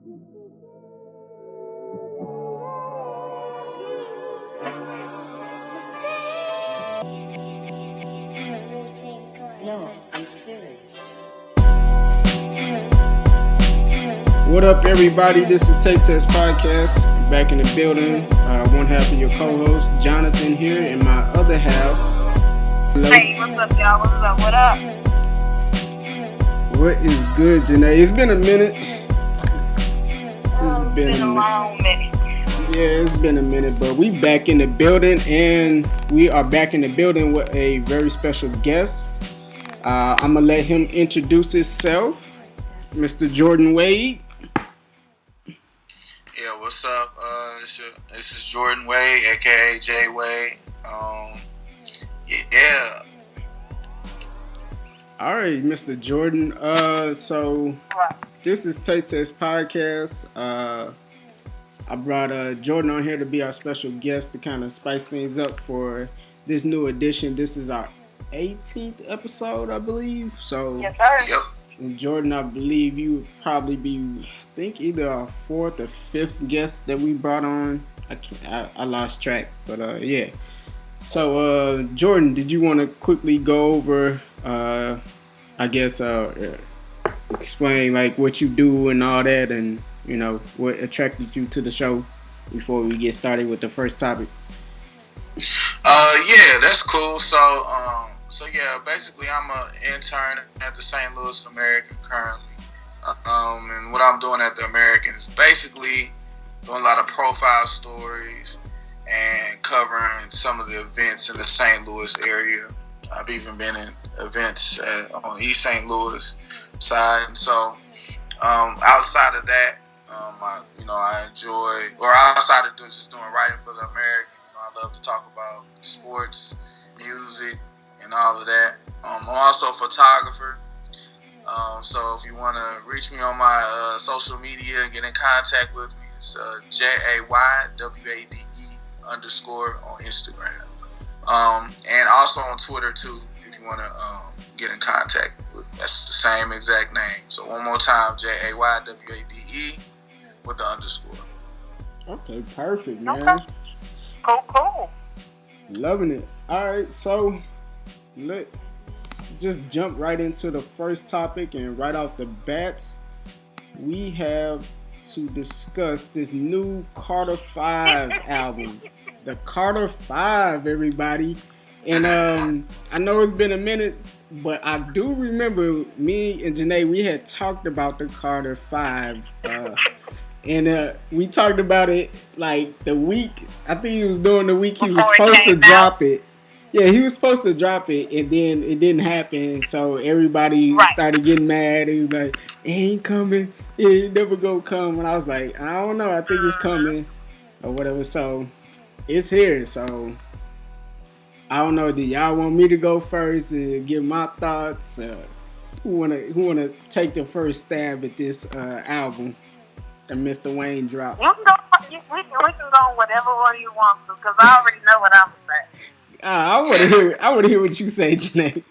No, I'm serious. What up, everybody? This is XXXtentacion Podcast. Back in the building. One half of your co-host, Jonathan, here, and my other half. Hello. Hey, what's up, y'all? What's up? What up? What is good, Jenae? It's been a minute. It's been a long minute. Yeah, it's been a minute, but we back in the building, and we are back in the building with a very special guest. I'm gonna let him introduce himself, Mr. Jordan Wade. Yeah, what's up? This is Jordan Wade, aka J Wade. Yeah. All right, Mr. Jordan. So this is XXXtentacion Podcast. I brought Jordan on here to be our special guest to kind of spice things up for this new edition. This is our 18th episode, I believe. So, yes, sir. Yep. And Jordan, I believe you would probably be, I think, either our fourth or fifth guest that we brought on. I lost track, but yeah. So, Jordan, did you want to quickly go over, explain like what you do and all that, and you know what attracted you to the show before we get started with the first topic? Yeah, that's cool. So yeah, basically I'm an intern at the St. Louis American currently. And what I'm doing at the American is basically doing a lot of profile stories and covering some of the events in the St. Louis area. I've even been in events on East St. Louis side. And so outside of that, I enjoy, or outside of just doing writing for the American, I love to talk about sports, music, and all of that. I'm also a photographer. So if you want to reach me on my social media and get in contact with me, it's JAYWADE _ on Instagram. And also on Twitter too, if you want to get in contact with me. That's the same exact name. So one more time, JAYWADE with the _. Okay, perfect, man. Okay. Cool. Loving it. All right, so let's just jump right into the first topic, and right off the bat, we have to discuss this new Carter 5 album. The Carter 5, everybody. And I know it's been a minute, but I do remember me and Jenae, we had talked about the Carter 5. And we talked about it like the week, I think he was doing the week he was supposed to drop it. Yeah, he was supposed to drop it, and then it didn't happen. So everybody started getting mad. He was like, it ain't coming. It ain't never gonna come. And I was like, I don't know. I think it's coming or whatever. So it's here. So I don't know. Do y'all want me to go first and give my thoughts? Who wanna take the first stab at this album that Mr. Wayne dropped? We can go whatever one you want to, because I already know what I'm saying. I want to hear what you say, Jenae.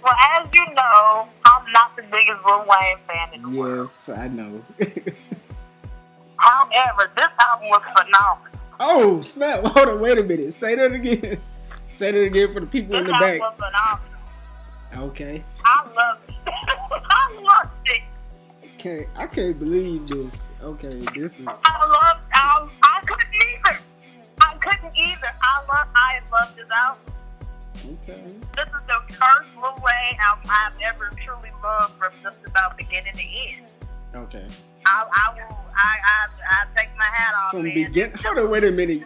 Well, as you know, I'm not the biggest Lil Wayne fan in the world. Yes, I know. However, this album was phenomenal. Oh, snap. Hold on, wait a minute. Say that again. Say that again for the people in the back. This album was phenomenal. Okay. I loved it. I loved it. Okay, I can't believe this. Okay, this is... I couldn't either. I loved this album. Okay. This is the first Lil Wayne album I've ever truly loved from just about beginning to end. Okay. I take my hat off. From beginning... Hold on, wait a minute.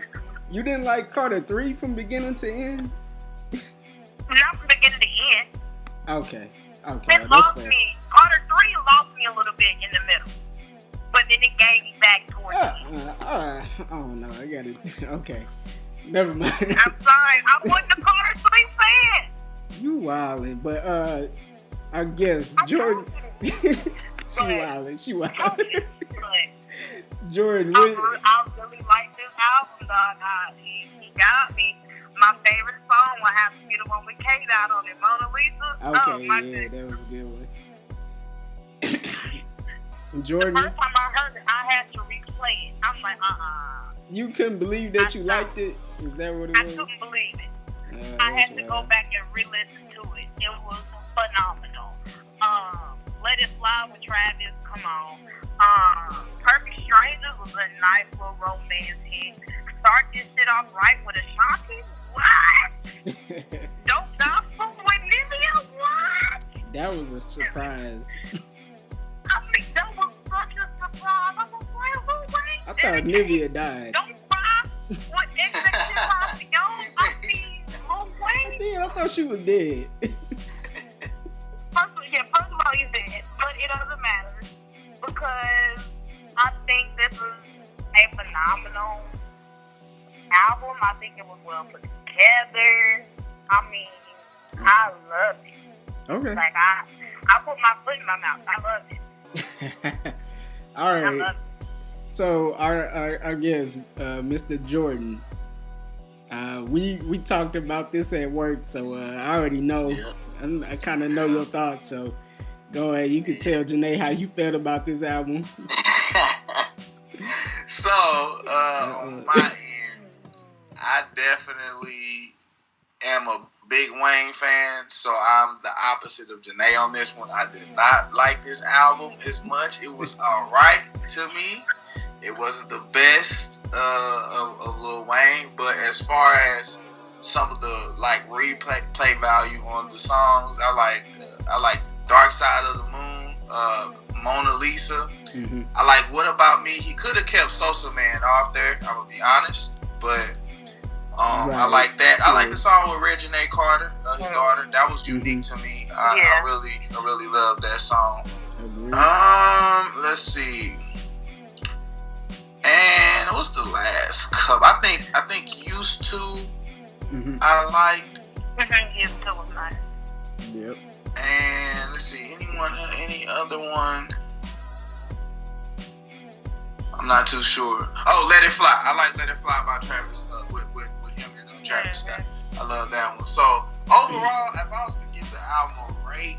You didn't like Carter 3 from beginning to end? Not from beginning to end. Okay. It lost me. Carter 3 lost me a little bit in the middle. But then it gave me back towards me. Oh no, I got it. Okay. Never mind. I'm sorry. I wasn't a Carter 3 fan. You wildin', but I guess Jordan. She wildin'. Jordan, I really like this album, dog. He got me. My favorite song will have to be the one with Kate out on it, Mona Lisa. Okay, yeah, that was a good one. Jordan? The first time I heard it, I had to replay it. I'm like, You couldn't believe that you liked it? Is that what it I was? couldn't believe it. I had to go back and re-listen to it. It was phenomenal. Let It Fly with Travis, come on. Perfect Strangers was a nice little romance hit. Start This Shit Off Right with Ashanti? What? Don't Stop with Nivea? What? That was a surprise. I mean, that was such a surprise. I was like, Lil Wayne. I thought Nivea died. Don't cry. What XXXtentacion? I mean, Lil Wayne. Damn, I thought she was dead. First of all, he's dead, but it doesn't matter because I think this is a phenomenal album. I think it was well put together. I mean, I love it. Okay. Like I put my foot in my mouth. I love it. All right. I love it. So our guest, Mr. Jordan, we talked about this at work, so I already know. I kind of know your thoughts, so go ahead. You can tell Jenae how you felt about this album. So, on my end, I definitely am a big Wayne fan, so I'm the opposite of Jenae on this one. I did not like this album as much. It was alright to me. It wasn't the best of Lil Wayne, but as far as some of the like replay value on the songs, I like Dark Side of the Moon, Mona Lisa. Mm-hmm. I like What About Me. He could have kept Sosa Man off there, I'm gonna be honest, but Right. I like that. I like the song with Jenae Carter, his daughter. That was unique to me. I really love that song. Agreed. Let's see. And what's the last cup? I think Used To. Mm-hmm. I liked. Used to was nice. Yep. And let's see, any other one? I'm not too sure. Oh, Let It Fly. I like Let It Fly by Travis with him and Travis Scott. I love that one. So overall, if I was to give the album a rate,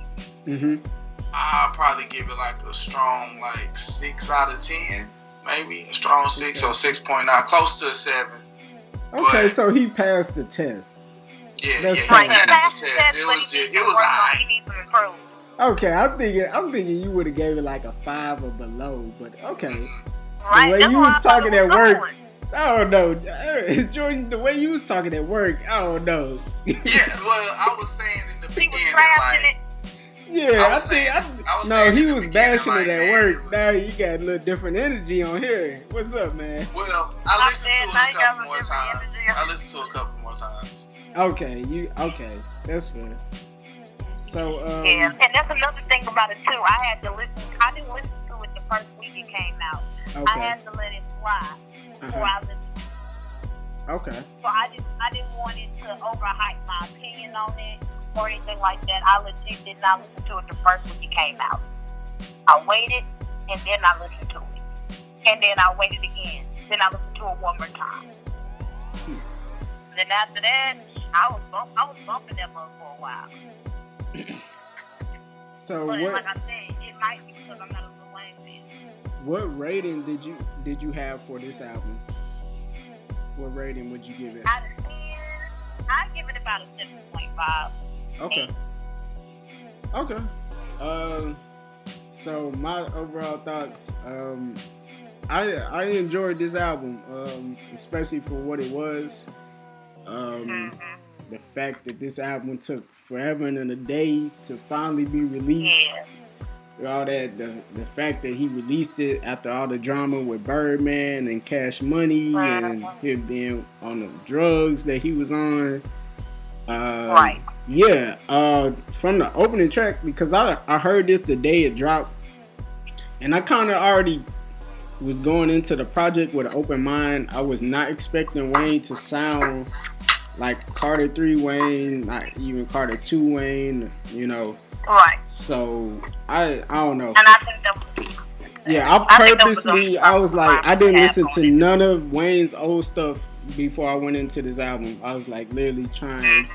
I'd probably give it like a strong 6 out of 10, maybe a strong 6 or 6.9, close to a 7. Okay, But, so he passed the test. Yeah, That's he fine. passed the test. It was alright. He needs to improve. Okay, I'm thinking you would have gave it like a 5 or below, but okay. Right? The way That's you what was I thought talking it at was work, going. I don't know, Jordan. The way you was talking at work, I don't know. Yeah, well, I was saying in the He was beginning, trashing it. Yeah, I was saying he in the was beginning, bashing like, it at man, work. it was- Now you got a little different energy on here. What's up, man? Well, I listened to it a now you got couple a more different times. energy. I listened to it a couple more times. Okay, that's fair. So, Yeah, and that's another thing about it too. I didn't listen to it the first week it came out. I okay, had to let it fly before I listened. okay, So I didn't want it to overhype my opinion on it or anything like that. I legit did not listen to it the first week it came out. I waited and then I listened to it. And then I waited again. Then I listened to it one more time. Then after that, I was bumping that mother for a while. So But what like I said, it might be because I'm not a Lil Wayne fan. what rating did you have for this album? What rating would you give it? Out of 10, I give it about a 7.5. Okay. Okay. So my overall thoughts, I enjoyed this album, especially for what it was. The fact that this album took forever and a day to finally be released. Yeah. All that, the fact that he released it after all the drama with Birdman and Cash Money and him being on the drugs that he was on. Right. Yeah. From the opening track, because I heard this the day it dropped, and I kind of already was going into the project with an open mind. I was not expecting Wayne to sound like Carter 3 Wayne, not even Carter 2 Wayne, you know. Right. So I don't know. And I think that Yeah, I was like, I didn't listen to none of Wayne's old stuff before I went into this album. I was like literally trying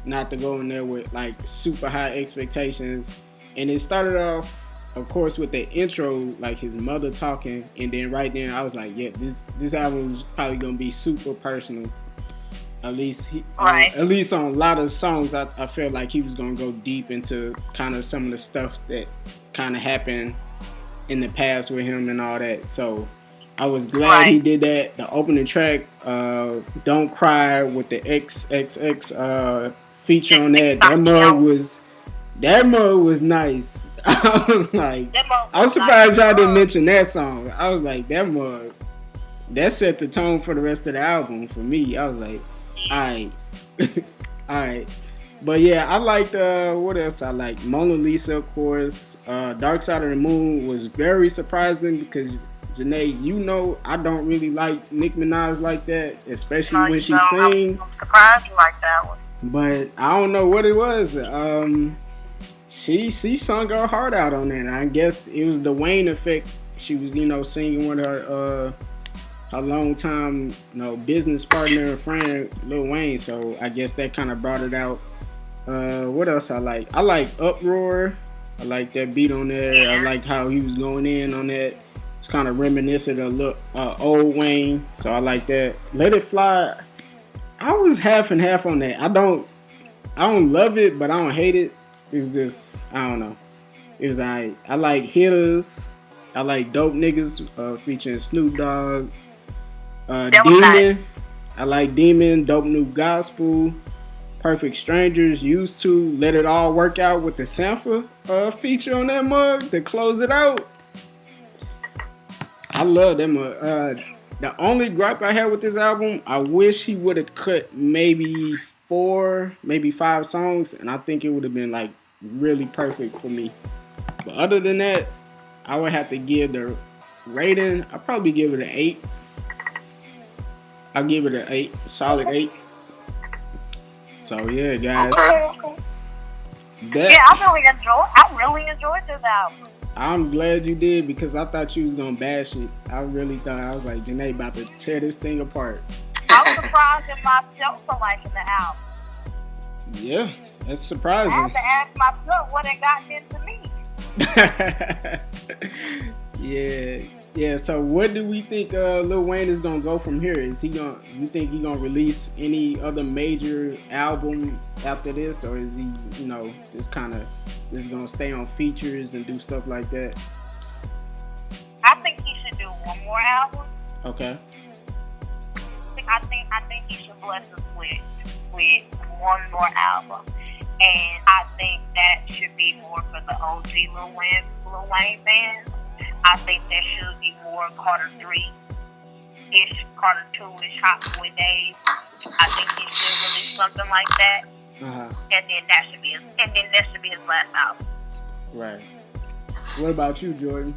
not to go in there with like super high expectations. And it started off of course, with the intro, like his mother talking, and then right then I was like, yeah, this album is probably gonna be super personal. At least at least on a lot of songs, I felt like he was gonna go deep into kind of some of the stuff that kind of happened in the past with him and all that. So I was glad he did that. The opening track, "Don't Cry" with the XXX feature on that. That mug was nice. I was like, I was surprised y'all didn't mention that song. I was like, that mug, that set the tone for the rest of the album for me. I was like, alright. Alright. But yeah, I liked, what else I like? Mona Lisa, of course. Dark Side of the Moon was very surprising because, Jenae, you know I don't really like Nicki Minaj like that, especially when she sing. I'm surprised you like that one. But I don't know what it was. She sung her heart out on that. I guess it was the Wayne effect. She was, singing with her longtime, business partner and friend, Lil Wayne. So I guess that kind of brought it out. What else I like? I like Uproar. I like that beat on there. Yeah. I like how he was going in on that. It's kind of reminiscent of old Wayne. So I like that. Let It Fly. I was half and half on that. I don't love it, but I don't hate it. It was just, I don't know. It was alright. I like Hitters. I like Dope Niggas featuring Snoop Dogg. Demon. Nice. I like Demon. Dope New Gospel. Perfect Strangers. Used to Let It All Work Out with the Sampha feature on that mug to close it out. I love that mug. The only gripe I had with this album, I wish he would have cut maybe 4, maybe 5 songs, and I think it would have been like really perfect for me. But other than that, I would have to give the rating. I'd probably give it an 8. I'll give it an 8, solid 8. So yeah, guys. I really enjoyed this album. I'm glad you did because I thought you was gonna bash it. I really thought, I was like, Jenae about to tear this thing apart. I was surprised at myself for liking the album. Yeah, that's surprising. I had to ask myself what it got into me. Yeah. So what do we think Lil Wayne is gonna go from here? You think he gonna release any other major album after this, or is he, just gonna stay on features and do stuff like that? I think he should do one more album. Okay. I think he should bless us with one more album, and I think that should be more for the OG Lil Wayne fans. I think there should be more Carter 3-ish, Carter 2-ish, Hot Boy Days. I think he should release something like that. And then that should be his last album. Right. What about you, Jordan?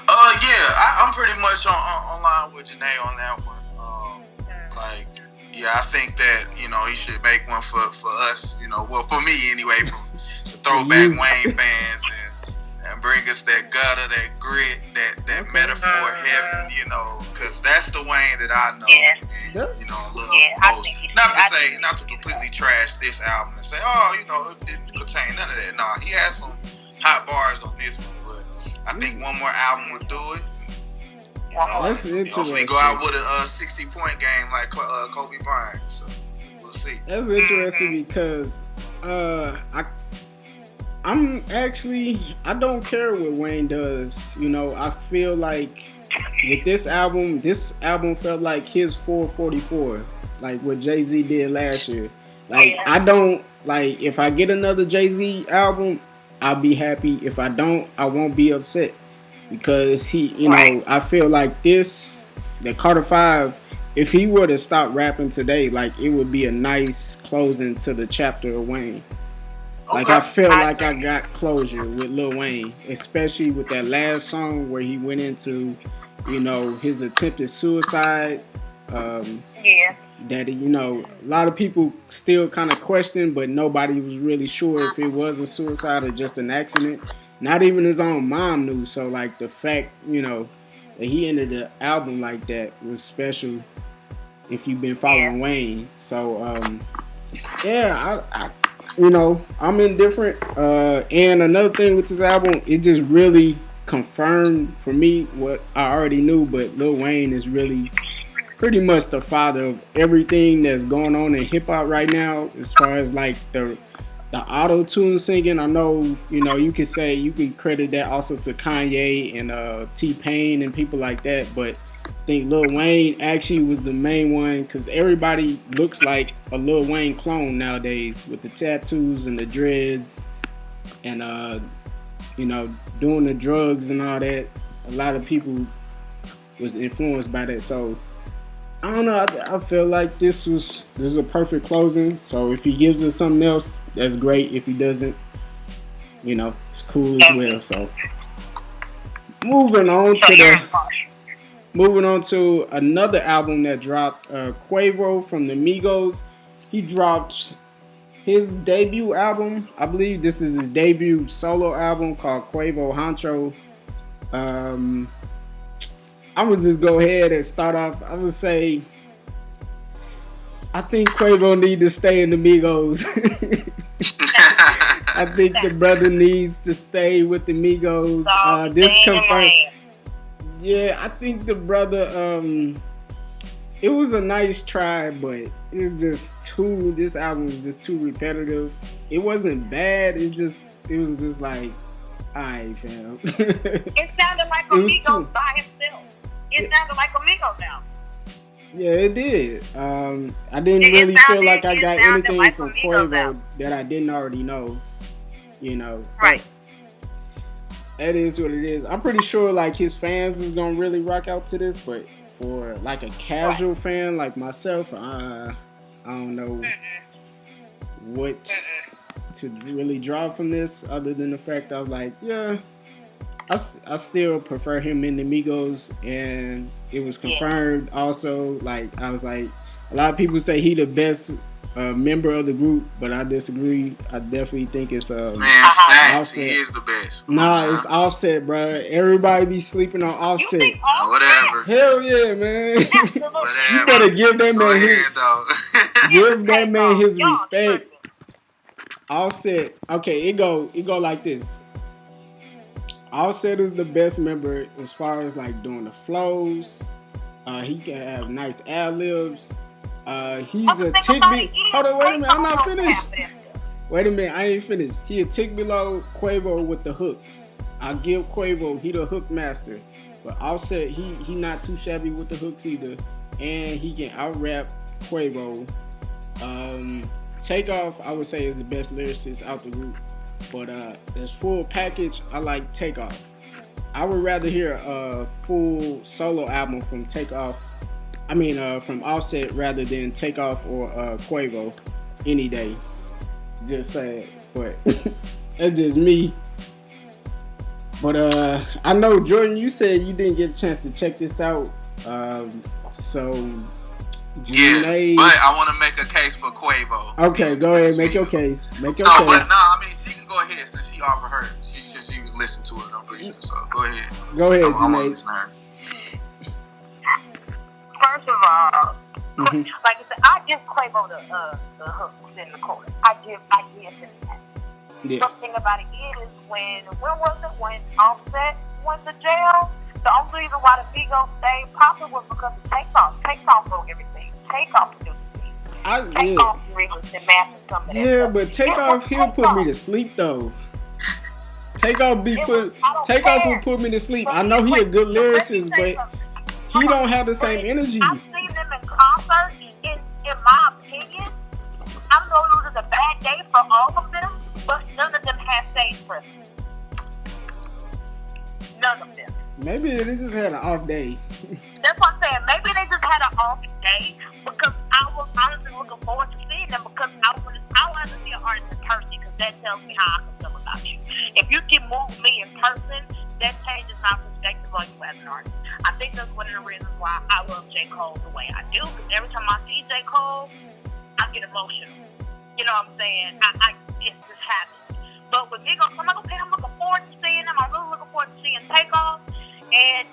I'm pretty much on line with Jenae on that one. I think that he should make one for us. For me anyway, from the throwback Wayne fans, and bring us that gutter, that grit, that metaphor heaven. Because that's the Wayne that I know. Yeah. And, love most. Not to completely trash this album and say, it didn't contain none of that. Nah, he has some hot bars on this one, but I think one more album would do it. That's interesting. Hopefully go out with a 60-point game like Kobe Bryant. So we'll see. That's interesting because I don't care what Wayne does. I feel like with this album felt like his 444, like what Jay-Z did last year. Like I don't like if I get another Jay-Z album, I'll be happy. If I don't, I won't be upset. Because I feel like the Carter 5, if he were to stop rapping today, like it would be a nice closing to the chapter of Wayne. Like I feel like I got closure with Lil Wayne, especially with that last song where he went into, his attempted suicide. That a lot of people still kind of question, but nobody was really sure if it was a suicide or just an accident. Not even his own mom knew. So, like, the fact, that he ended the album like that was special if you've been following Wayne. So, I you know, I'm indifferent. And another thing with this album, it just really confirmed for me what I already knew. But Lil Wayne is really pretty much the father of everything that's going on in hip hop right now, as far as like the auto tune singing. I know, you know, you can credit that also to Kanye and T-Pain and people like that, but I think Lil Wayne actually was the main one, because everybody looks like a Lil Wayne clone nowadays with the tattoos and the dreads and you know, doing the drugs and all that. A lot of people was influenced by that. So I don't know. I feel like this was a perfect closing. So if he gives us something else, that's great. If he doesn't, you know, it's cool as well. So moving on to another album that dropped, QUAVO from the Migos. He dropped his debut album. I believe this is his debut solo album called QUAVO HUNCHO. I would just go ahead and start off. I would say, I think QUAVO need to stay in the Migos. I think the brother needs to stay with the Migos. This confirmed. Yeah, I think the brother. It was a nice try, but it was just too. This album was just too repetitive. It wasn't bad. It was just like, alright, fam. It sounded like Amigos by himself. It sounded like Amigos now. Yeah, it did. I didn't really feel like I got anything like from QUAVO that I didn't already know. You know, right? That is what it is. I'm pretty sure like his fans is gonna really rock out to this, but for like a casual fan like myself, I don't know what to really draw from this, other than the fact of like, yeah, I still prefer him in the Migos, and it was confirmed also. Like, I was like, a lot of people say he the best member of the group, but I disagree. I definitely think it's Offset. He is the best. Nah, it's Offset, bro. Everybody be sleeping on Offset. Whatever. Hell yeah, man. Whatever. You better give that man his respect. Offset. Okay, it go like this. Offset is the best member as far as like doing the flows. He can have nice ad libs. He's a tick hold on, wait a minute, I'm not finished. Wait a minute, I ain't finished. He a tick below QUAVO with the hooks. I give QUAVO, he the hook master. But Offset, he not too shabby with the hooks either. And he can out-rap QUAVO. Takeoff, I would say, is the best lyricist out the group. But as full package, I like Takeoff. I would rather hear a full solo album from Takeoff. I mean, from Offset rather than Takeoff or QUAVO any day. Just saying, but that's just me. But I know, Jordan, you said you didn't get a chance to check this out. So Jenaé, but I want to make a case for QUAVO. Okay, go ahead, make your case. Make your case. But I mean, she can go ahead since she offered her. She was listening to it. I'm pretty sure. So go ahead. Go ahead, Jenaé. First of all, like I said, I give QUAVO the hooks in the chorus. I give him that. Yeah. Something about it is when was it when Offset went to jail? The only reason why the Migos stayed popular was because of Takeoff. Takeoff broke everything. Takeoff produced it. Takeoff really and massive something. Yeah, but Takeoff, he'll put me to sleep though. Takeoff will put me to sleep. I know he a good lyricist, but he don't have the same energy. I've seen them in concert. In my opinion, I'm gonna lose a bad day for all of them, but none of them have stage presence. None of them. Maybe they just had an off day. That's what I'm saying. Maybe they just had an off day, because I was honestly looking forward to seeing them, because I want to see an artist in person, because that tells me how I can feel about you. If you can move me in person, that changes my perspective on you as an artist. I think that's one of the reasons why I love J. Cole the way I do, because every time I see J. Cole, I get emotional. You know what I'm saying? It just happens. But with Migos, I'm like, okay, I'm looking forward to seeing them. I'm really looking forward to seeing Takeoff. And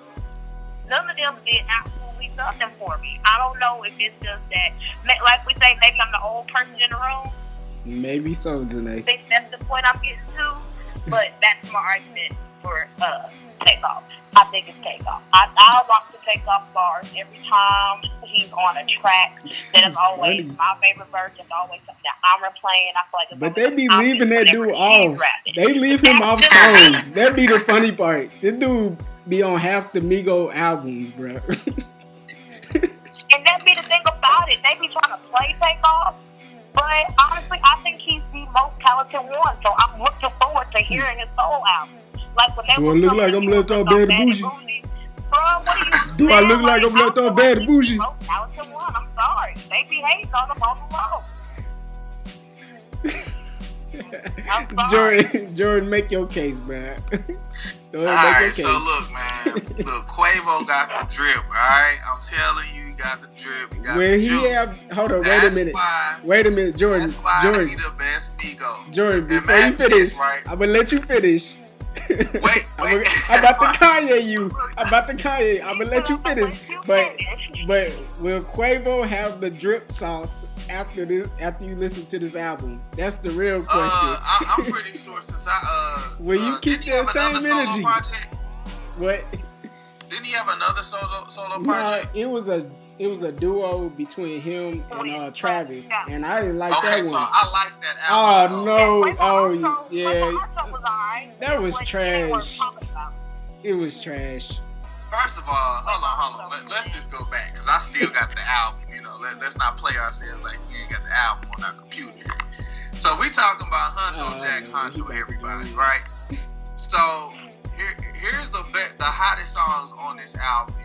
none of them did absolutely nothing for me. I don't know if it's just that, like we say, maybe I'm the old person in the room, Maybe so, Jenae. I think that's the point I'm getting to, but that's my argument for Takeoff. I think it's Takeoff. I rock the Takeoff bars every time he's on a track. That is always my favorite verse. It's always something that I'm replaying. I feel like it's but they be leaving that dude off. They leave him off songs. That be the funny part. This dude be on half the Migo albums, bro. And that be the thing about it. They be trying to play Takeoff. But honestly, I think he's the most talented one. So I'm looking forward to hearing his solo album. Like when they Do I look like I'm left out bad and bougie? Bro, what are you Do I look like I'm left out bad and bougie? Most talented one. I'm sorry. They be hating on him on the low. Jordan, make your case, man. Alright, so look, man. Look, Quavo got the drip, alright? I'm telling you, he got the drip. He got the juice. Hold on, wait a minute, Jordan. That's why he the best Migo. Jordan, before you finish, right? I'm gonna let you finish. Wait. I'm about to Kanye you. I'm gonna let you finish. But will Quavo have the drip sauce after you listen to this album? That's the real question. I'm pretty sure since will you keep that same energy? What? Didn't he have another solo project? Nah, it was a duo between him and Travis, and I didn't like that one. So I like that album. Oh yeah, that was trash. It was trash. First of all, hold on. Let's just go back because I still got the album. You know, let's not play ourselves like we ain't got the album on our computer. So we talking about Huncho, Jack Huncho, everybody, right? So here's the hottest songs on this album.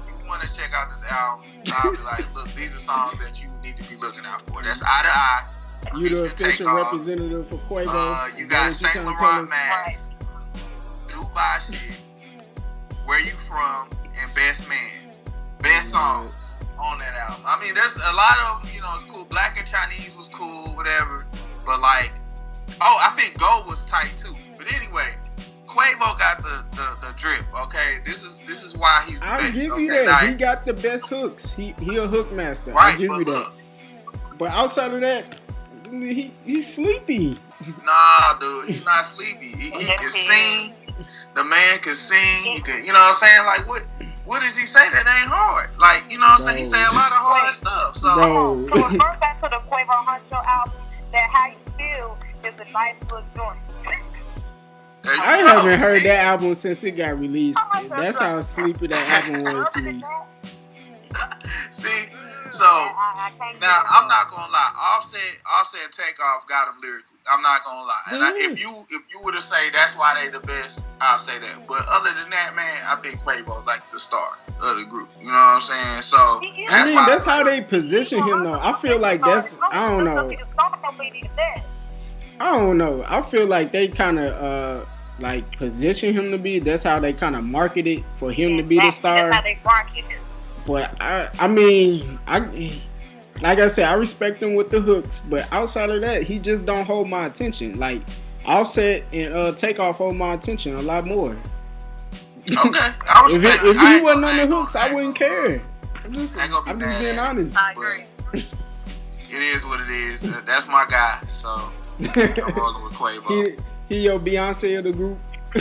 If you want to check out this album, I'll be like, look, these are songs that you need to be looking out for. That's Eye to Eye. You the official representative for Quavo. You got Saint Laurent Mask, Dubai Shit, Where You From, and Best Man. Best songs on that album. I mean, there's a lot of them, you know, it's cool. Black and Chinese was cool, whatever. But like, I think Go was tight too. But anyway, Quavo got the drip. Okay, this is why he's the best. I'll give you that. Now, he got the best hooks. He a hook master. Right, I'll give you that. But outside of that, he's sleepy. Nah, dude, he's not sleepy. He can sing. The man can sing. He can, you know what I'm saying? Like what does he say that ain't hard? Like, you know what I'm saying? He say a lot of hard stuff. So refer back to the QUAVO HUNCHO album. That How You Feel is a nice little joint. I haven't heard that album since it got released. That's how sleepy that album was to me. See, so now I'm not gonna lie. Offset and Takeoff got him lyrically. I'm not gonna lie. And if you were to say that's why they the best, I'll say that. But other than that, man, I think Quavo's like the star of the group. You know what I'm saying? So that's how they position him though. I feel like I don't know. I feel like they kind of like position him to be. That's how they kind of market it for him to be the star. That's how they market it. But I mean, like I said, I respect him with the hooks, but outside of that, he just don't hold my attention. Like Offset and Takeoff hold my attention a lot more. Okay, I respect. If he wasn't on the hooks, I wouldn't care. I'm just being honest. I agree. It is what it is. That's my guy. So I'm rolling with Quavo. He your Beyonce of the group. I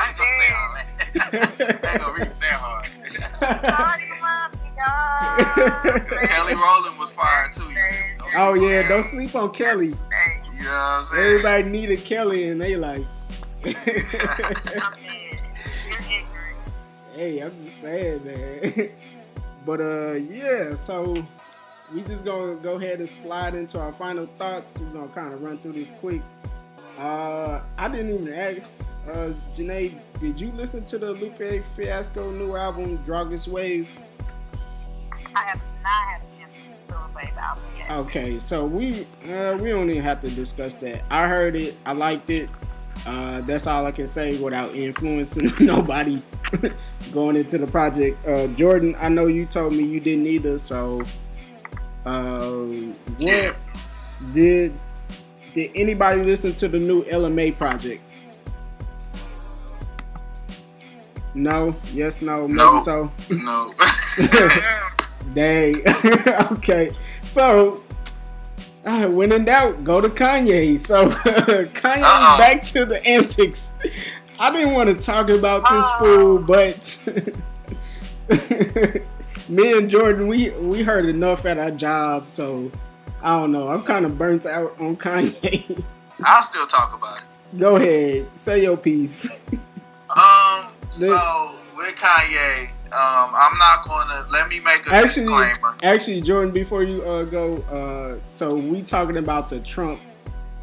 ain't gonna say all that. I ain't gonna reach that hard. Kelly Rowland was fire too. Oh yeah, don't sleep on Kelly. You know what I'm saying? Everybody needed Kelly, and they like. Hey, I'm just saying, man. But yeah. So we just gonna go ahead and slide into our final thoughts. We're gonna kind of run through this quick. I didn't even ask Jenae, did you listen to the Lupe Fiasco new album, Druggish Wave? I have not had the Lupe Wave album yet. Okay, so we don't even have to discuss that. I heard it, I liked it. That's all I can say without influencing nobody going into the project. Jordan, I know you told me you didn't either, so what did anybody listen to the new LMA project? No? Yes, no, maybe so? No. Dang. Okay. So, When in doubt, go to Kanye. So Kanye back to the antics. I didn't want to talk about this fool, but me and Jordan, we heard enough at our job, so I don't know. I'm kind of burnt out on Kanye. I'll still talk about it. Go ahead, say your piece. So with Kanye, I'm not gonna let me make a disclaimer. Actually, Jordan, before you go, so we talking about the Trump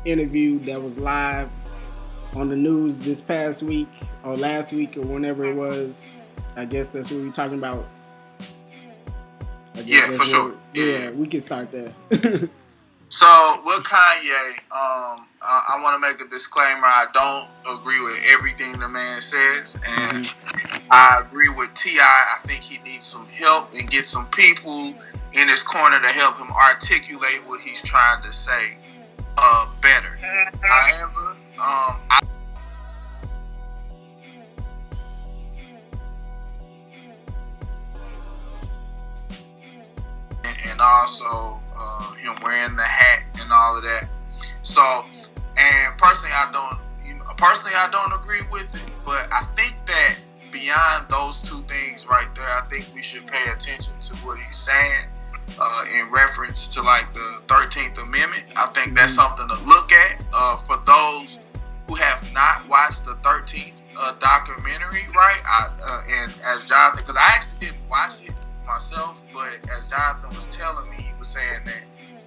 interview that was live on the news this past week or last week or whenever it was. I guess that's what we're talking about. Yeah, for sure. Yeah, we can start there. So with Kanye, I want to make a disclaimer. I don't agree with everything the man says, and I agree with T.I. I think he needs some help and get some people in his corner to help him articulate what he's trying to say better. However, and also him wearing the hat and all of that. So, and personally, I don't agree with it. But I think that beyond those two things right there, I think we should pay attention to what he's saying in reference to like the 13th Amendment. I think that's something to look at for those who have not watched the 13th documentary, right? And as Jonathan, because I actually didn't watch it myself, but as Jonathan was telling me, he was saying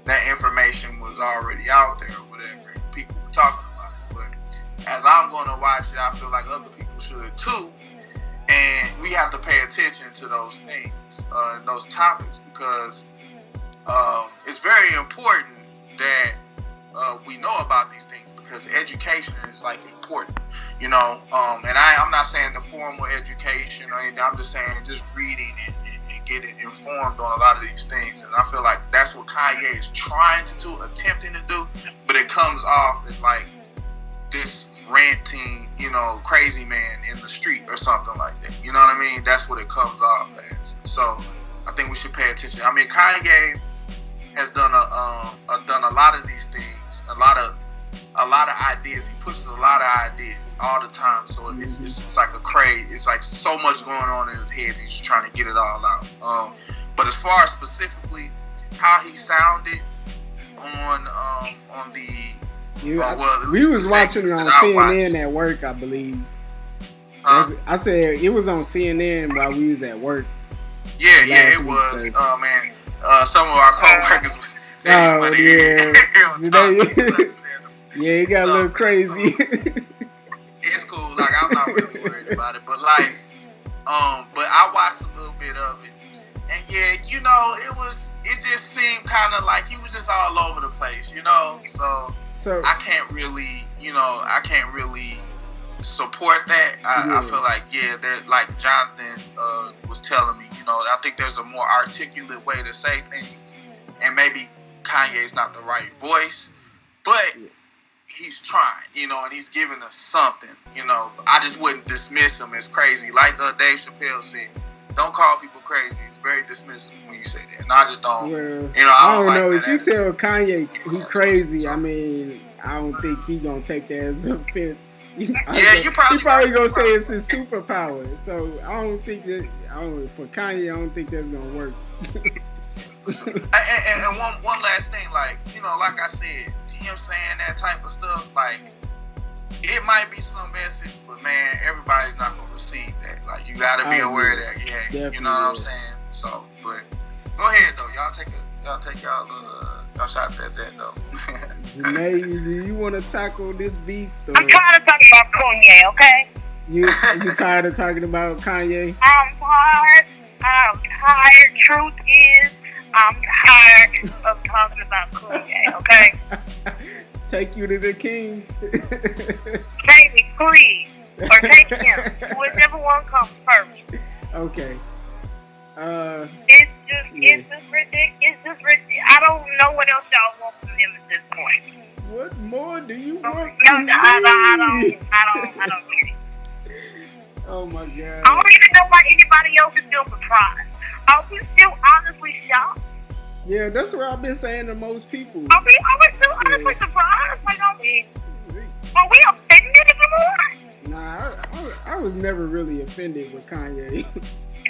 that information was already out there or whatever, and people were talking about it. But as I'm going to watch it, I feel like other people should too, and we have to pay attention to those things and those topics, because it's very important that we know about these things, because education is like important, you know. And I'm not saying the formal education or anything. I'm just saying just reading and getting informed on a lot of these things. And I feel like that's what Kanye is trying to do, attempting to do, but it comes off as like this ranting, you know, crazy man in the street or something like that. You know what I mean? That's what it comes off as. So I think we should pay attention. I mean, Kanye has done a lot of these things, a lot of ideas. He pushes a lot of ideas all the time. So it's like a craze. It's like so much going on in his head. He's just trying to get it all out. But as far as specifically how he sounded on the we was watching it on CNN at work, I believe. I said it was on CNN while we was at work. Yeah, it was. So. Man, some of our co-workers was. Yeah, it got a little crazy. It's cool. Like, I'm not really worried about it, but like, but I watched a little bit of it, and yeah, you know, it just seemed kind of like he was just all over the place, you know. So I can't really support that. I feel like, that, like Jonathan was telling me, you know, I think there's a more articulate way to say things, and maybe Kanye's not the right voice, but he's trying, you know, and he's giving us something, you know. I just wouldn't dismiss him as crazy. Like Dave Chappelle said, don't call people crazy. It's very dismissive when you say that. And I just don't, you know, I don't know. If you tell Kanye he crazy, I mean, I don't think he gonna take that as an offense. You probably he probably gonna say it's his superpower. So I don't think that. For Kanye, I don't think that's gonna work. And one last thing, like, you know, like I said, him saying that type of stuff, like, it might be some message, but man, everybody's not gonna receive that. Like, you gotta be aware of that. Yeah, you know what I'm saying. So, but go ahead though, y'all take y'all shots at that though. Jenaé, do you want to tackle this beast? I'm tired of talking about Kanye. Okay. You tired of talking about Kanye? I'm tired. Truth is, I'm tired of talking about Kanye, okay? Take you to the king. Take me, please. Or take him. Whichever one comes first. Okay. It's just ridiculous. It's just ridiculous. I don't know what else y'all want from him at this point. What more do you want from me? I don't get it. Oh my God. I don't even know why anybody else is still surprised. Are we still honestly shocked? Yeah, that's what I've been saying to most people. I mean, I was too honestly surprised. Like, I mean, are we offended anymore? Nah, I was never really offended with Kanye.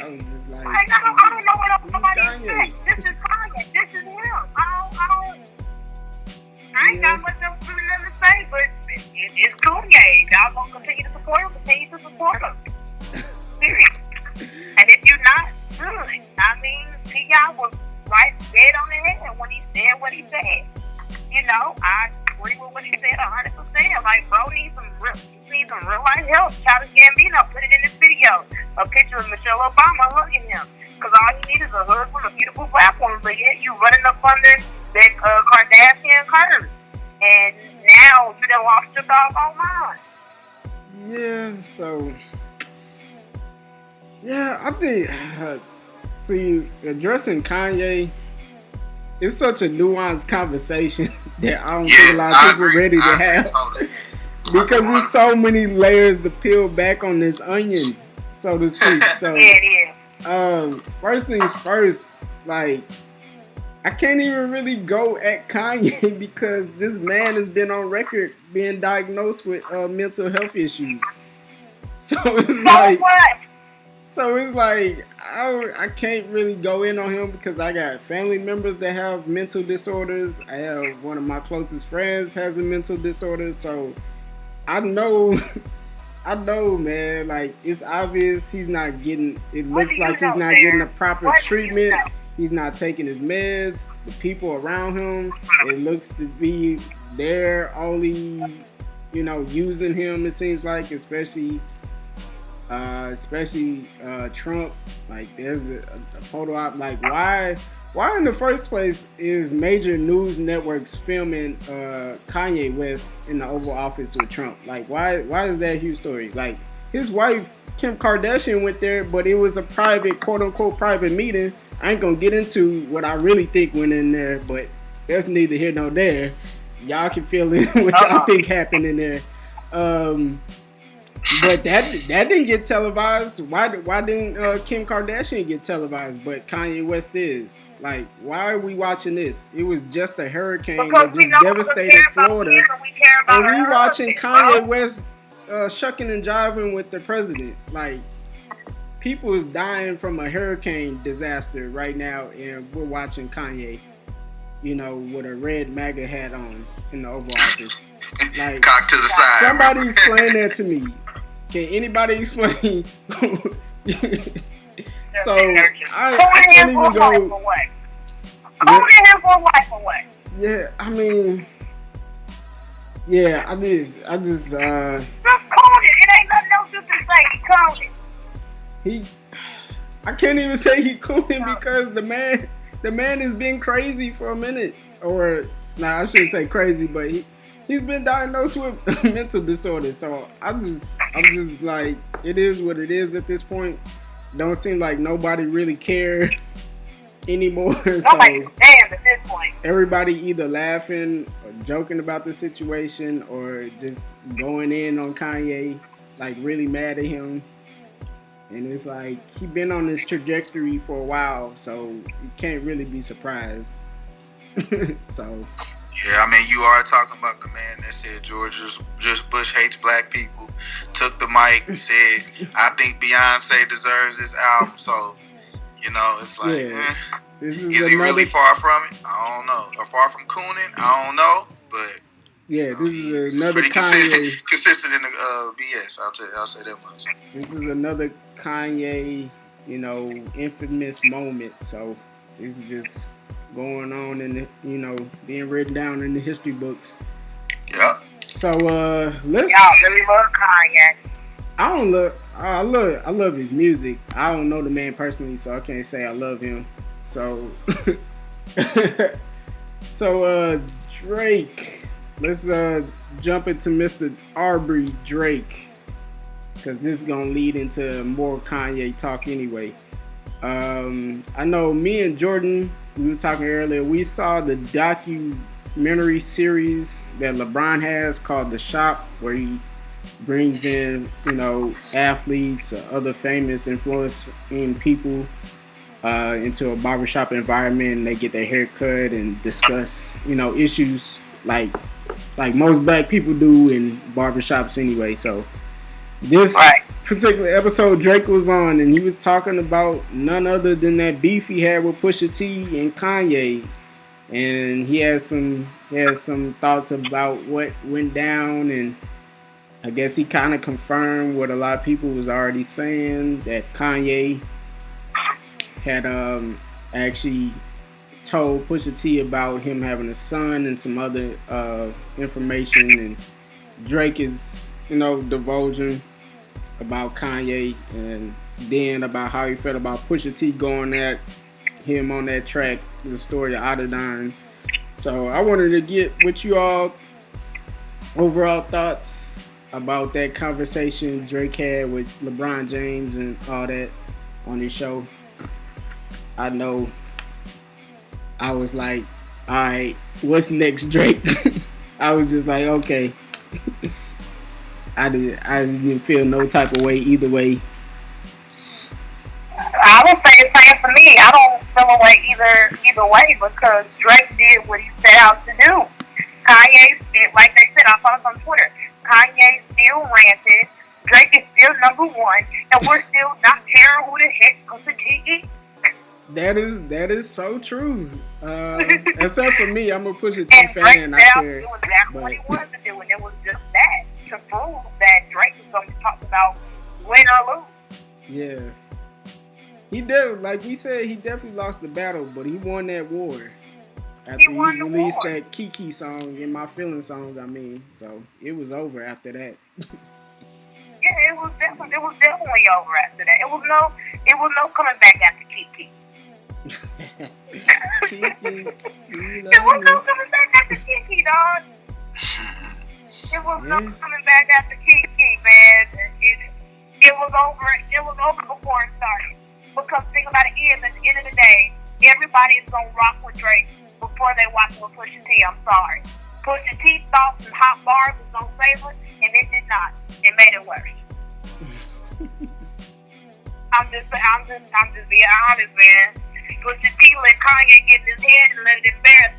I was just like, I don't know what else somebody expects. This is Kanye. This is him. I ain't got much else really to say, but it's Kanye. Y'all gonna continue to support him? Continue to support him. Period. And if you're not, good. I mean, T.I. was right dead on the head when he said what he said. You know, I agree with what he said 100%. Like, bro needs some real life help. Childish Gambino put it in this video. A picture of Michelle Obama hugging him. Because all you need is a hug from a beautiful black woman. But yet you running up under that Kardashian curse. And now you done lost your doggone mind. Yeah, so... Yeah, I think... see, addressing Kanye... It's such a nuanced conversation that I don't think a lot of people are ready to have. Totally. Because there's so many layers to peel back on this onion, so to speak. So, first things first, like, I can't even really go at Kanye because this man has been on record being diagnosed with mental health issues. So it's like, I can't really go in on him because I got family members that have mental disorders. I have one of my closest friends has a mental disorder. So I know, man, like, it's obvious he's not getting, it looks like he's not getting the proper treatment. He's not taking his meds. The people around him, it looks to be they're only, using him, it seems like, especially Trump. Like, there's a photo op. Like, why in the first place is major news networks filming Kanye West in the Oval Office with Trump? Like, why is that a huge story? Like, his wife Kim Kardashian went there, but it was a private, quote unquote, private meeting. I ain't gonna get into what I really think went in there, but that's neither here nor there. Y'all can feel it what y'all think happened in there. But that didn't get televised. Why didn't Kim Kardashian get televised? But Kanye West is. Like, why are we watching this? It was just a hurricane that just devastated Florida, and we watching Kanye West shucking and jiving with the president. Like, people is dying from a hurricane disaster right now, and we're watching Kanye, with a red MAGA hat on in the Oval Office. Like, cock to the side. Somebody explain that to me. Can anybody explain? So I can't even go. Yeah, I mean, yeah, I just. Just call it. It ain't nothing else you can say. Call it. I can't even say he cooling because the man has been crazy for a minute. Or, I shouldn't say crazy, but he's been diagnosed with mental disorder. So I'm just like, it is what it is at this point. Don't seem like nobody really cared anymore. Nobody cares at this point. Everybody either laughing or joking about the situation or just going in on Kanye, like really mad at him. And it's like, he been on this trajectory for a while, so you can't really be surprised. So. Yeah, I mean, you are talking about the man that said just Bush hates black people. Took the mic, said, I think Beyonce deserves this album. So, it's like, is he really far from it? I don't know. Or far from cooning? I don't know. But yeah, this is another pretty Kanye. Consistent in the BS. I'll say that much. This is another Kanye, infamous moment. So this is just going on in the, being written down in the history books. Yeah. So let's. Y'all really love Kanye. I love his music. I don't know the man personally, so I can't say I love him. So Drake. Let's jump into Mr. Aubrey Drake, because this is gonna lead into more Kanye talk anyway. I know me and Jordan, we were talking earlier, we saw the documentary series that LeBron has called The Shop, where he brings in, athletes or other famous influencing people into a barbershop environment and they get their hair cut and discuss, issues like most black people do in barbershops anyway. So this particular episode Drake was on, and he was talking about none other than that beef he had with Pusha T and Kanye, and he had some thoughts about what went down, and I guess he kind of confirmed what a lot of people was already saying, that Kanye had actually told Pusha T about him having a son and some other information, and Drake is, divulging about Kanye, and then about how he felt about Pusha T going at him on that track, the story of Otterdyne. So I wanted to get what you all overall thoughts about that conversation Drake had with LeBron James and all that on his show. I know I was like, all right, what's next, Drake? I was just like, okay. I didn't feel no type of way either way. I would say the same for me. I don't feel a way either way, because Drake did what he set out to do. Kanye still, like they said, I saw this on Twitter, Kanye still ranted. Drake is still number one, and we're still not caring who the heck Pusha T is. That is so true. Except for me, I'm a Pusha T fan. I care. It was exactly what he wanted to do, and it was just that, to prove that Drake was going to talk about win or lose. Yeah. He did, like we said, he definitely lost the battle, but he won that war. After he released that Kiki song, In My Feelings song, so it was over after that. Yeah, it was definitely over after that. It was no coming back after Kiki. Kiki, it was no coming back after Kiki, dog. It was no coming back after Kiki, man. It was over. It was over before it started. Because the thing about it is, at the end of the day, everybody is gonna rock with Drake before they rock with Pusha T. I'm sorry. Pusha T thought some hot bars was gonna save us, and it did not. It made it worse. I'm just being honest, man. Pusha T let Kanye get in his head and let it embarrass him.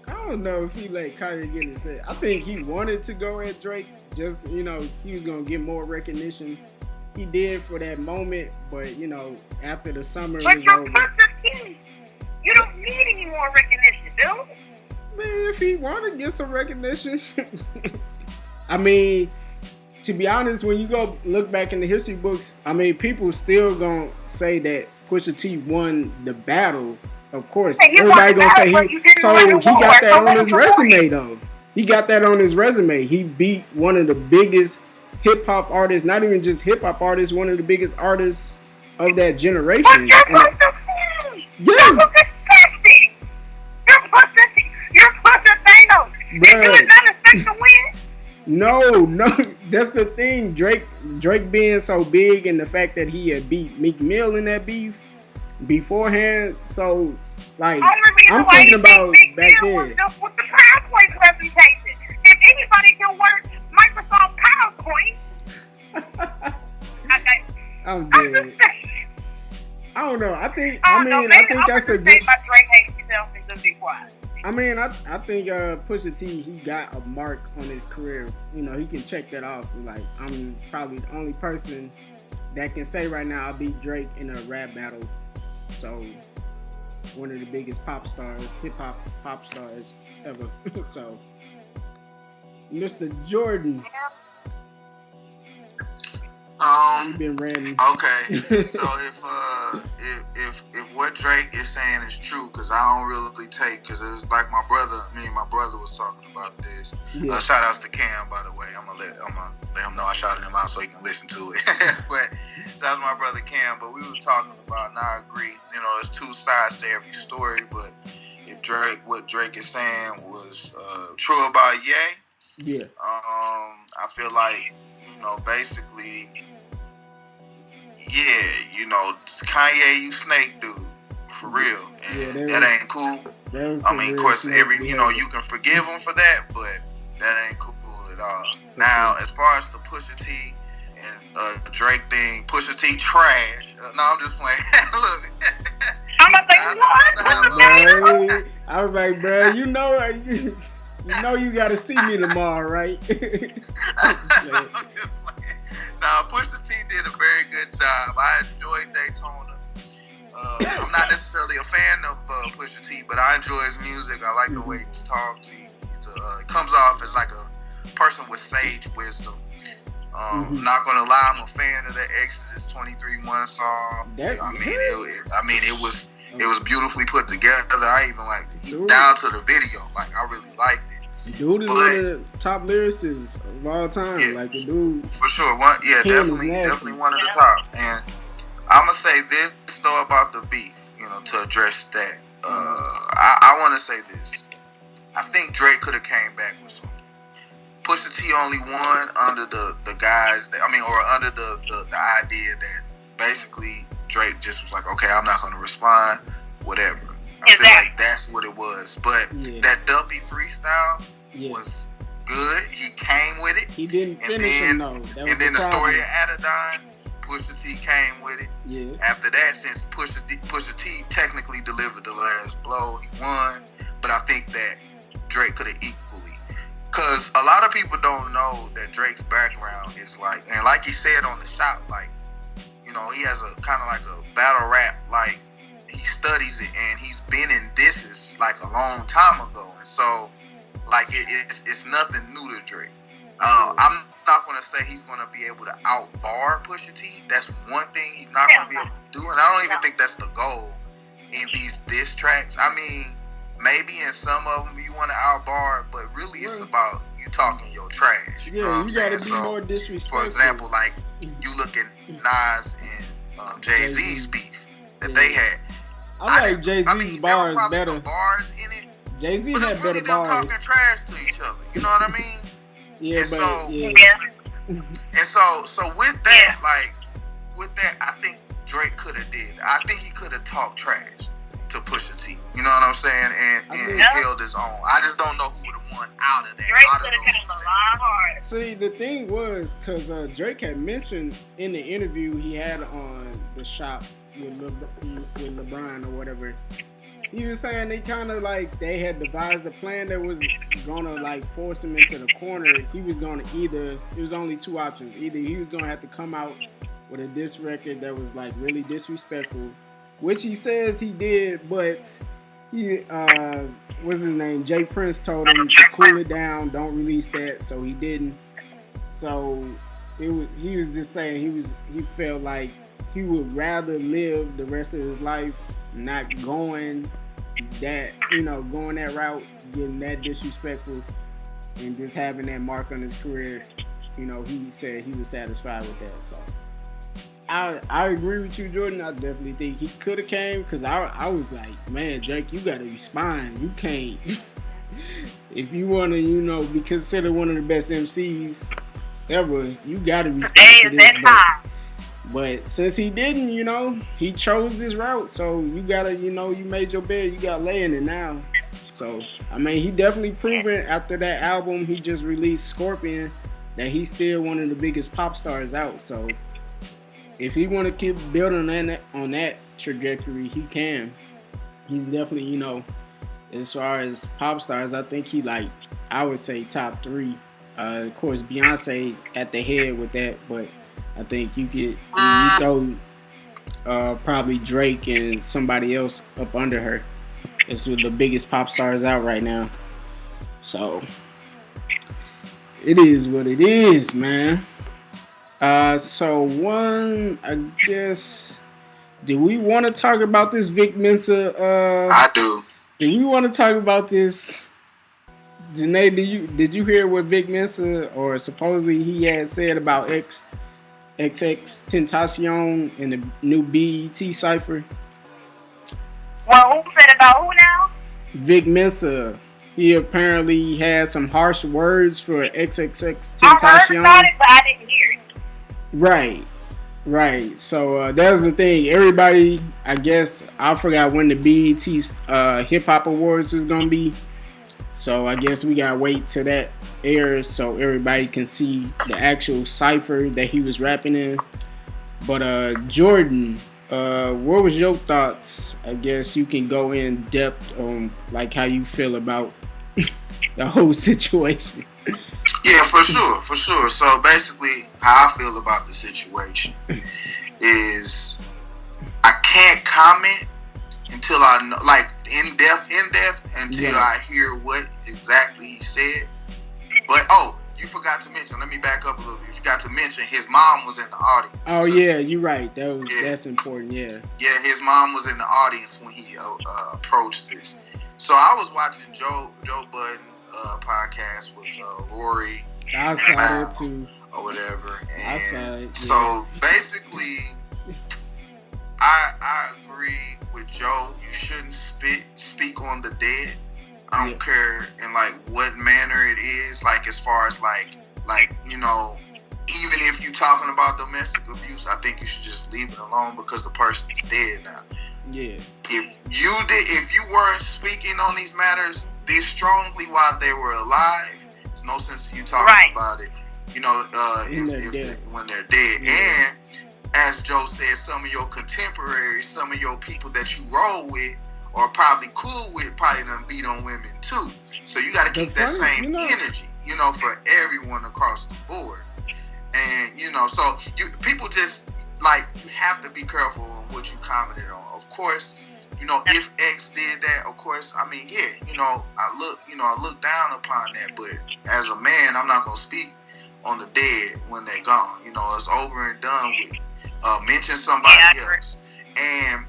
I don't know if he let Kanye get in his head. I think he wanted to go at Drake. Just, he was gonna get more recognition. He did for that moment, but after the summer but was you're over. Pusha T. You don't need any more recognition, dude. Man, if he wanted to get some recognition. To be honest, when you go look back in the history books, people still gonna say that Pusha T won the battle. Of course, hey, everybody gonna say he got that on his resume though. He got that on his resume. He beat one of the biggest hip-hop artists, not even just hip-hop artists, one of the biggest artists of that generation. But you're Pusha T! Yes! You're Pusha Thanos! Did you not expect to win? No, that's the thing. Drake being so big, and the fact that he had beat Meek Mill in that beef beforehand. So, like, I'm thinking about back then. With the PowerPoint presentation. If anybody can work Microsoft PowerPoint, I'm dead. I don't know. I think that's a good. My Drake hates himself and just be quiet. I think Pusha T, he got a mark on his career. He can check that off. Like, I'm probably the only person that can say right now I beat Drake in a rap battle. So, one of the biggest pop stars, hip-hop pop stars ever. So, Mr. Jordan. You've been ranting. Okay, so if what Drake is saying is true, because I don't really take, because it was like me and my brother was talking about this. Yeah. Shout outs to Cam, by the way. I'm gonna let him know I shouted him out so he can listen to it. But shout out to my brother Cam. But we were talking about, and I agree. There's two sides to every story. But if what Drake is saying was true about Ye, yeah, I feel like basically. Yeah, Kanye, you snake dude, for real, and that ain't cool. Of course, you can forgive him for that, but that ain't cool at all. Now, as far as the Pusha T and Drake thing, Pusha T trash. No, I'm just playing. Look, I was like, bro, you know you gotta see me tomorrow, right? Nah, Pusha T did a very good job. I enjoyed Daytona. I'm not necessarily a fan of Pusha T, but I enjoy his music. I like the way he talks. He comes off as like a person with sage wisdom. Not gonna lie, I'm a fan of that Exodus 23:1 song. It was beautifully put together. I even like down to the video. Like I really liked it. Dude is one of the top lyricists of all time. Yeah, like the dude, for sure. Definitely one of the top. And I'm gonna say this though about the beef. To address that, I want to say this. I think Drake could have came back with something. Pusha T only won under the guys under the idea that basically Drake just was like, okay, I'm not gonna respond, whatever. I feel like that's what it was. But that Duppy freestyle was good. He came with it. He didn't finish it, though. And then the story of Adidon, Pusha T came with it. Yeah. After that, since Pusha T technically delivered the last blow, he won. But I think that Drake could have equally. Because a lot of people don't know that Drake's background is like, and like he said on the shop, like, he has a kind of like a battle rap, like, he studies it, and he's been in disses like a long time ago, and so like it's nothing new to Drake. I'm not gonna say he's gonna be able to outbar Pusha T. That's one thing he's not gonna be able to do, and I don't even think that's the goal in these diss tracks. I mean, maybe in some of them you want to outbar, but really it's about you talking your trash. You know what I'm saying? Be more disrespectful. For example, like you look at Nas and Jay-Z's beef that they had. I like Jay-Z's bars better. Some bars in it. Jay-Z but had it's really better bars. Them talking trash to each other. You know what I mean? Yeah, and and so with that, I think Drake could have did. I think he could have talked trash to Pusha T. You know what I'm saying? And held his own. I just don't know who would have won out of that. Drake could have came a lot harder. See, the thing was, because Drake had mentioned in the interview he had on the shop with LeBron or whatever, he was saying they kind of like they had devised a plan that was gonna like force him into the corner. He was gonna there was only two options. Either he was gonna have to come out with a diss record that was like really disrespectful, which he says he did, but he what's his name? Jay Prince told him to cool it down, don't release that, so he didn't. So he was just saying he felt like he would rather live the rest of his life not going that route, getting that disrespectful, and just having that mark on his career. He said he was satisfied with that. So I agree with you, Jordan. I definitely think he could have came, because I was like, man, Drake, you gotta respond. You can't if you want to be considered one of the best MCs ever, you gotta respond to this. But since he didn't, he chose this route. So you gotta, you made your bed, you gotta lay in it now. So, I mean, he definitely proven after that album he just released, Scorpion, that he's still one of the biggest pop stars out. So, if he want to keep building on that trajectory, he can. He's definitely, as far as pop stars, I think I would say top 3. Of course, Beyonce at the head with that, but I think you throw probably Drake and somebody else up under her. It's with the biggest pop stars out right now. So it is what it is, man. I guess, do we want to talk about this Vic Mensa? I do. Do we want to talk about this? Jenaé, did you hear what Vic Mensa, or supposedly he had said about XXXtentacion in the new BET Cypher? Well, who said about who now? Vic Mensa. He apparently had some harsh words for XXXtentacion. I heard about it, but I didn't hear it. Right. So that's the thing. Everybody, I guess, I forgot when the BET Hip-Hop Awards was going to be. So I guess we got to wait till that airs so everybody can see the actual cypher that he was rapping in. But Jordan, What was your thoughts? I guess you can go in depth on like how you feel about the whole situation. Yeah, for sure. So basically, how I feel about the situation is I can't comment until I know, like in depth, until I hear what exactly he said. But you forgot to mention. Let me back up a little bit. You forgot to mention his mom was in the audience. Oh yeah, you're right. That's important. Yeah. Yeah, his mom was in the audience when he approached this. So I was watching Joe Budden podcast with Rory. I saw it too. Or whatever. And I saw it. Yeah. So basically, I agree with Joe. You shouldn't speak on the dead. I don't care in like what manner it is. Like as far as like you know, even if you're talking about domestic abuse, I think you should just leave it alone because the person's dead now. Yeah. If you weren't speaking on these matters this strongly while they were alive, there's no sense in you talking about it. You know, when they're dead. Yeah. And as Joe said, some of your contemporaries, some of your people that you roll with or probably cool with, probably done beat on women too. So you got to keep that same energy, you know, for everyone across the board. And you know, so people just like you have to be careful on what you commented on. Of course, you know, if X did that, of course, I mean, yeah, you know, I look down upon that. But as a man, I'm not gonna speak on the dead when they're gone. You know, it's over and done with. Mention somebody else. And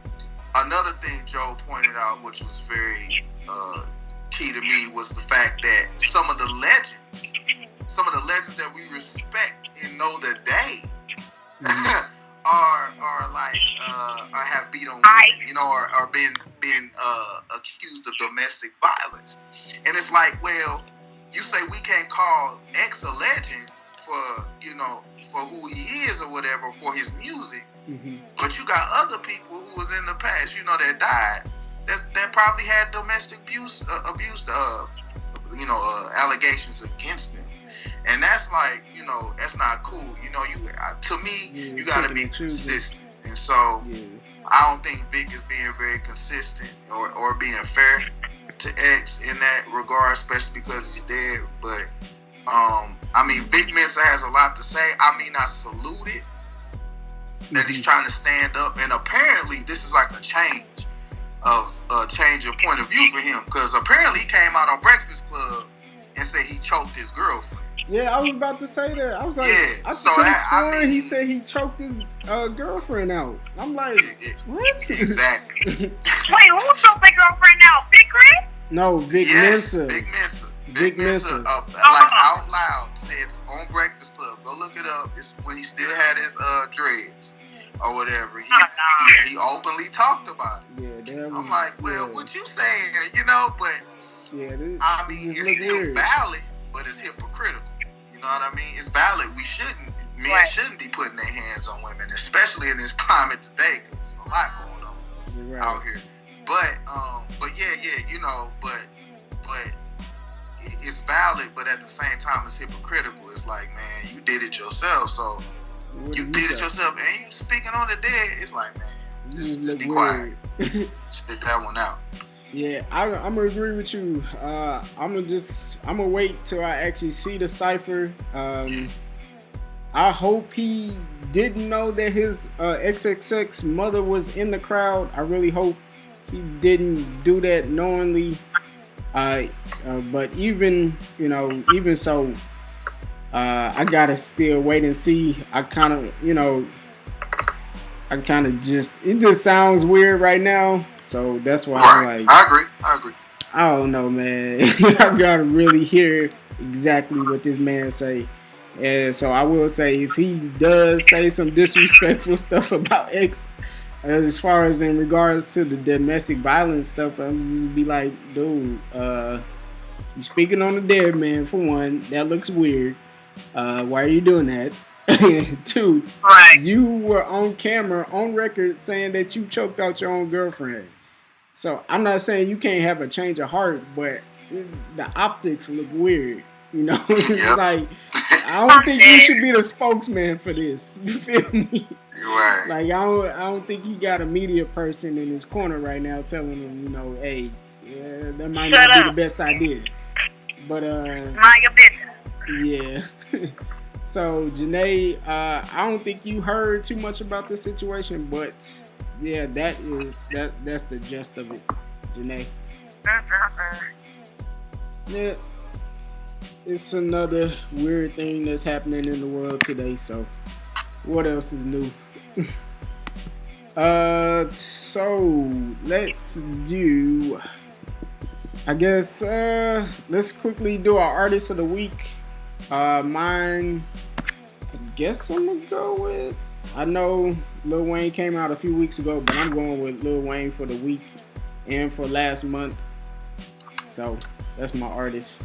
another thing Joe pointed out, which was very key to me, was the fact that some of the legends that we respect and know that they are like have beat on women, you know, or been accused of domestic violence. And it's like, well, you say we can't call X a legend for, you know, for who he is or whatever, for his music, but you got other people who was in the past, you know, that died, that probably had domestic abuse, you know, allegations against them, and that's like, you know, that's not cool. You know, to me, you got to be consistent, and so I don't think Vic is being very consistent or being fair to X in that regard, especially because he's dead. But I mean, Vic Mensa has a lot to say. I mean, I salute it that he's trying to stand up, and apparently this is like a change of point of view for him, because apparently he came out on Breakfast Club and said he choked his girlfriend. Yeah, I was about to say that. I was like, I mean, he said he choked his girlfriend out. I'm like, what? Exactly. Wait, who choked their girlfriend out? Big Chris? No, Vic Mensa. Vic Mensa, like out loud, said on Breakfast Club. Go look it up. It's when he still had his dreads or whatever. He openly talked about it. Yeah, I'm like, well, what you saying? You know, but I mean, it's still valid, but it's hypocritical. You know what I mean? It's valid. Men shouldn't be putting their hands on women, especially in this climate today, because there's a lot going on out here. But yeah, you know, but it's valid, but at the same time, it's hypocritical. It's like, man, you did it yourself, so you did it yourself, and you speaking on the dead. It's like, man, just be quiet. Stick that one out. Yeah, I'm gonna agree with you. I'm gonna wait till I actually see the cipher. I hope he didn't know that his XXX mother was in the crowd. I really hope he didn't do that knowingly. But even so, I gotta still wait and see. It just sounds weird right now, so that's why I'm like, I agree. I don't know, man. I gotta really hear exactly what this man say. And so I will say, if he does say some disrespectful stuff about X, as far as in regards to the domestic violence stuff, I'm just be like, dude, you're speaking on the dead man, for one. That looks weird. Why are you doing that? Two, you were on camera, on record, saying that you choked out your own girlfriend. So I'm not saying you can't have a change of heart, but the optics look weird. You know, it's like, I don't think you should be the spokesman for this. You feel me? You're right. Like I don't think he got a media person in his corner right now telling him, you know, hey, yeah, that might not be the best idea. But mind your business. Yeah. So Jenae, I don't think you heard too much about the situation, but yeah, that's the gist of it, Jenae. Yeah, it's another weird thing that's happening in the world today. So, what else is new? So let's do. I guess let's quickly do our artist of the week. Mine, I guess I'm gonna go with. I know Lil Wayne came out a few weeks ago, but I'm going with Lil Wayne for the week and for last month. So that's my artist.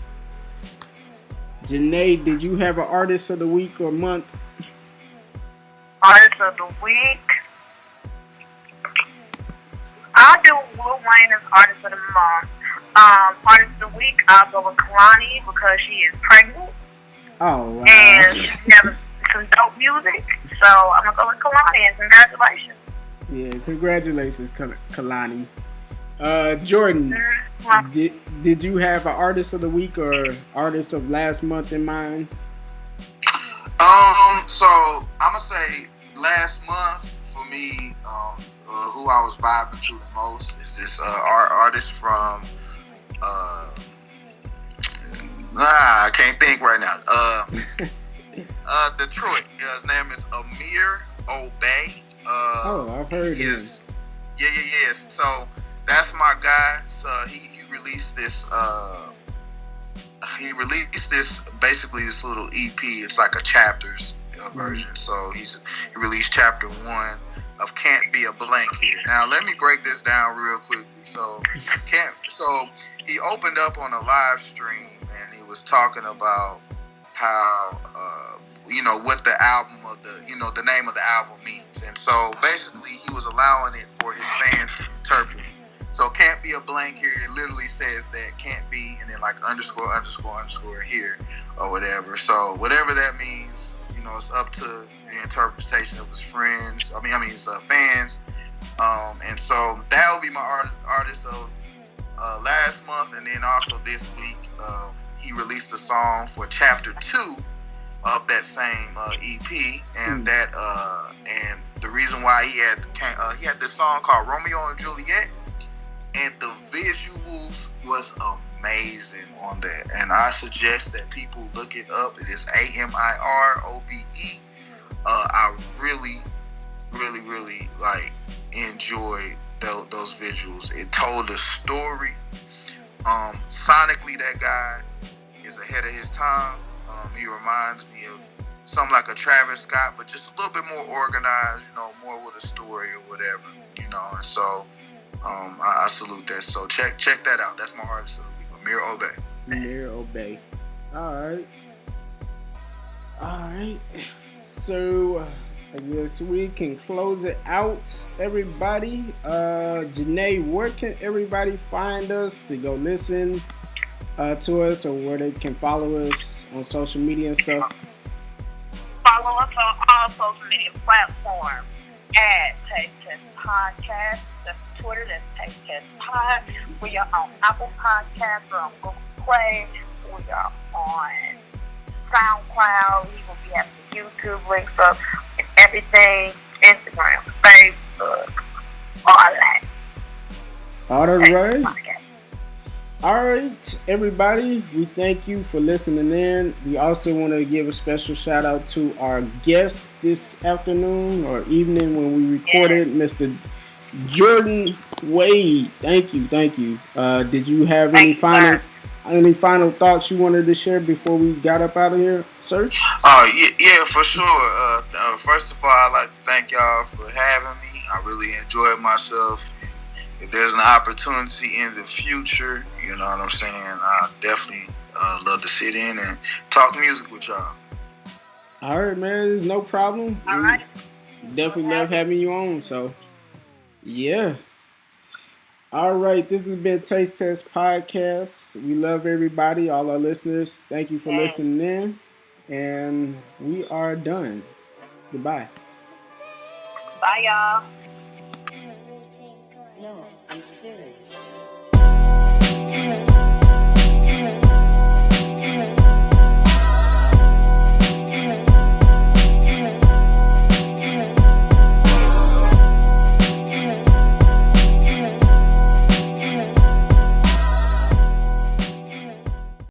Jenae, did you have an artist of the week or month? Artist of the week. I'll do Lil Wayne as artist of the month. Artist of the week, I'll go with Kalani because she is pregnant. Oh, wow. And she has some dope music. So I'm going to go with Kalani and congratulations. Yeah, congratulations, Kalani. Jordan, did you have an artist of the week or artist of last month in mind? So I'm gonna say last month for me, who I was vibing to the most is this artist from I can't think right now. Detroit. His name is Amir Obey. I've heard him. Yeah. So that's my guy. So he released this. He released this basically this little EP. It's like a chapters version. So he released chapter 1 of Can't Be a Blank Here. Now let me break this down real quickly. So he opened up on a live stream and he was talking about how what the album of the name of the album means. And so basically he was allowing it for his fans to interpret. So Can't Be a Blank Here, it literally says that can't be and then like underscore here or whatever. So whatever that means, it's up to the interpretation of his friends. His fans. And so that will be my artist of last month. And then also this week, he released a song for chapter 2 of that same EP, and and the reason why he had this song called Romeo and Juliet, and the visuals was amazing on that, and I suggest that people look it up. It is AMIROBE. I really enjoyed those visuals. It told a story. Sonically, that guy is ahead of his time. He reminds me of something like a Travis Scott, but just a little bit more organized, more with a story or whatever, and so I salute that. So check that out. That's my artist of the week, Amir Obey. All right. So I guess we can close it out, everybody. Jenae, where can everybody find us to go listen to us, or where they can follow us on social media and stuff? Follow us on all social media platforms at Taste Test Podcast. That's Twitter, that's Taste Test Pod. We are on Apple Podcasts, we're on Google Play, we are on SoundCloud, we will be having YouTube links up and everything, Instagram, Facebook, all that. All right. All right, everybody, we thank you for listening in. We also want to give a special shout out to our guest this afternoon or evening when we recorded, Mr. Jordan Wade. Thank you. Did you have any final thoughts you wanted to share before we got up out of here, sir? Yeah, for sure. First of all, I'd like to thank y'all for having me. I really enjoyed myself. If there's an opportunity in the future, you know what I'm saying, I definitely love to sit in and talk music with y'all. All right, man. There's no problem. All right. Definitely love having you on. So, yeah. All right. This has been Taste Test Podcast. We love everybody, all our listeners. Thank you for listening in. And we are done. Goodbye. Bye, y'all.